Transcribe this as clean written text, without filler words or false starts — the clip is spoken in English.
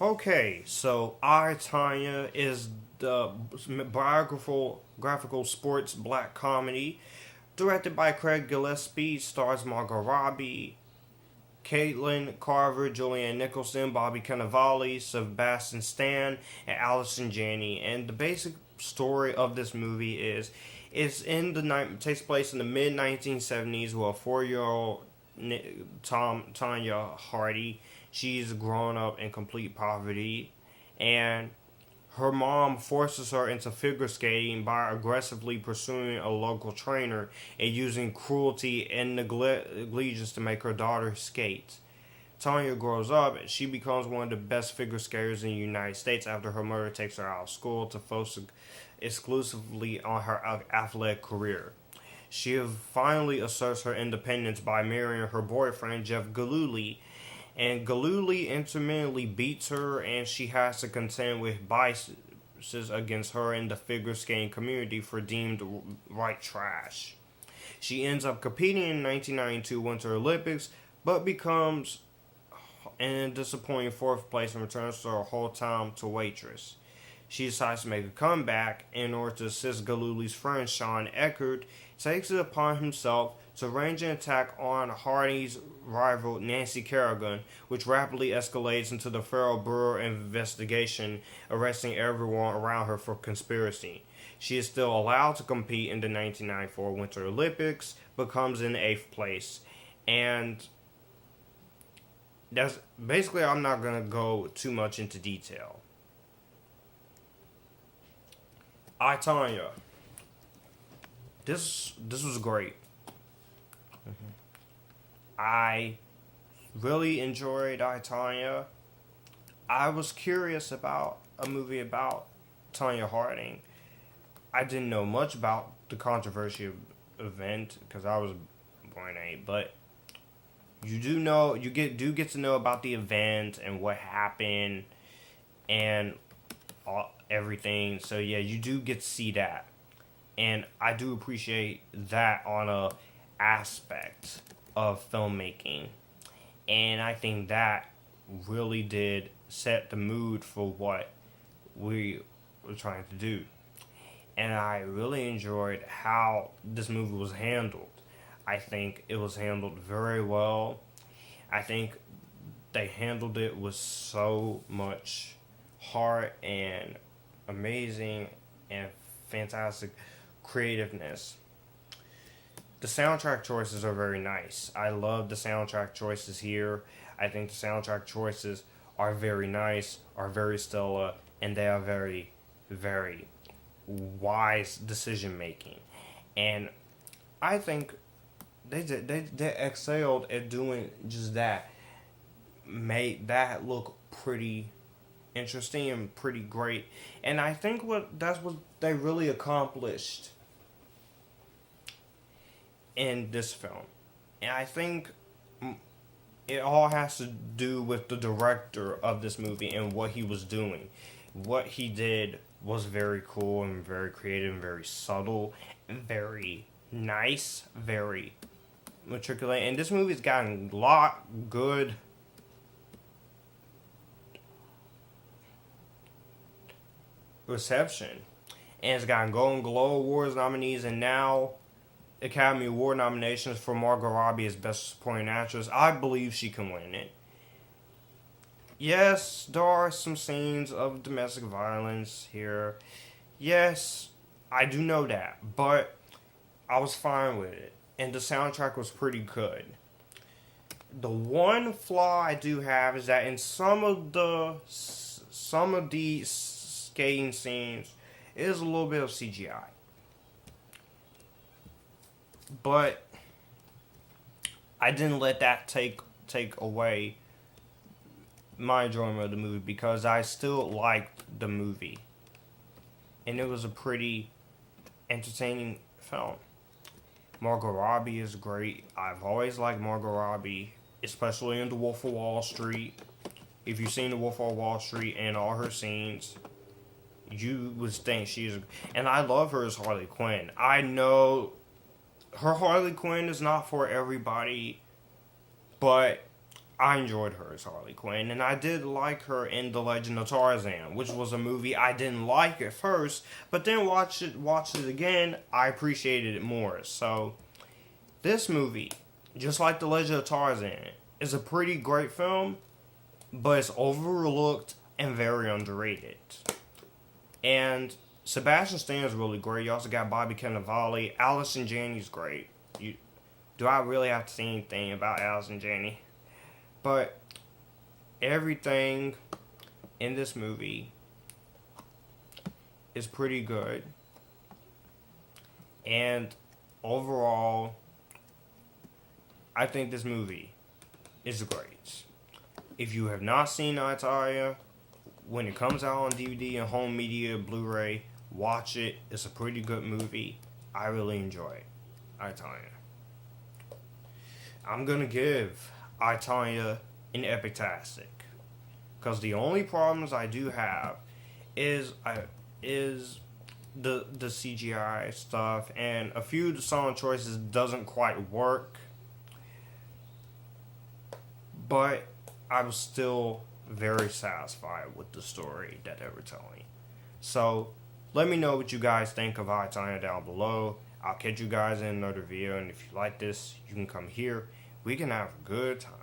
Okay, so Tonya is the biographical sports black comedy directed by Craig Gillespie, stars Margot Robbie, Caitlin Carver, Julianne Nicholson, Bobby Cannavale, Sebastian Stan, and Allison Janney. And the basic story of this movie is takes place in the mid 1970s with a 4-year old Tonya Hardy. She's grown up in complete poverty, and her mom forces her into figure skating by aggressively pursuing a local trainer and using cruelty and negligence to make her daughter skate. Tonya grows up and she becomes one of the best figure skaters in the United States after her mother takes her out of school to focus exclusively on her athletic career. She finally asserts her independence by marrying her boyfriend, Jeff Gillespie, and Gillespie intermittently beats her, and she has to contend with biases against her in the figure skating community for deemed white trash. She ends up competing in the 1992 Winter Olympics, but becomes in a disappointing fourth place and returns to her hometown to waitress. She decides to make a comeback in order to assist Gillespie's friend Sean Eckert takes it upon himself to range an attack on Hardy's rival Nancy Kerrigan, which rapidly escalates into the Federal Bureau investigation, arresting everyone around her for conspiracy. She is still allowed to compete in the 1994 Winter Olympics, but comes in 8th place. And that's basically, I'm not going to go too much into detail. Tonya. This was great. I really enjoyed Tonya. I was curious about a movie about Tonya Harding. I didn't know much about the controversial event because I was born late, but you get to know about the event and what happened and everything. So yeah, you do get to see that, and I do appreciate that on a aspect of filmmaking, and I think that really did set the mood for what we were trying to do. And I really enjoyed how this movie was handled. I think it was handled very well. I think they handled it with so much heart and amazing and fantastic creativeness. The soundtrack choices are very nice. I love the soundtrack choices here. I think the soundtrack choices are very nice, are very stellar, and they are very, very wise decision making. And I think they excelled at doing just that. Made that look pretty interesting and pretty great. And I think that's what they really accomplished in this film. And I think it all has to do with the director of this movie and what he was doing. What he did was very cool and very creative and very subtle and very nice, very matriculate. And this movie's gotten a lot good reception. And it's gotten Golden Globe Awards nominees and now Academy Award nominations for Margot Robbie as Best Supporting Actress. I believe she can win it. Yes, there are some scenes of domestic violence here. Yes, I do know that. But I was fine with it. And the soundtrack was pretty good. The one flaw I do have is that in some of the skating scenes, it is a little bit of CGI. But I didn't let that take away my enjoyment of the movie because I still liked the movie. And it was a pretty entertaining film. Margot Robbie is great. I've always liked Margot Robbie, especially in The Wolf of Wall Street. If you've seen The Wolf of Wall Street and all her scenes, you would think she's... And I love her as Harley Quinn. I know her Harley Quinn is not for everybody, but I enjoyed her as Harley Quinn, and I did like her in The Legend of Tarzan, which was a movie I didn't like at first, but then watched it again, I appreciated it more. So this movie, just like The Legend of Tarzan, is a pretty great film, but it's overlooked and very underrated. And Sebastian Stan's really great. You also got Bobby Cannavale. Allison Janney's great. Do I really have to say anything about Allison Janney? But everything in this movie is pretty good. And overall, I think this movie is great. If you have not seen I, Tonya, when it comes out on DVD and home media, Blu-ray, watch it. It's a pretty good movie. I really enjoy it. I, Tonya. I'm going to give I, Tonya an Epictastic. Because the only problems I do have is the CGI stuff, and a few of the song choices doesn't quite work. But I was still very satisfied with the story that they were telling. So, let me know what you guys think of I, Tonya down below. I'll catch you guys in another video, and if you like this, you can come here. We can have a good time.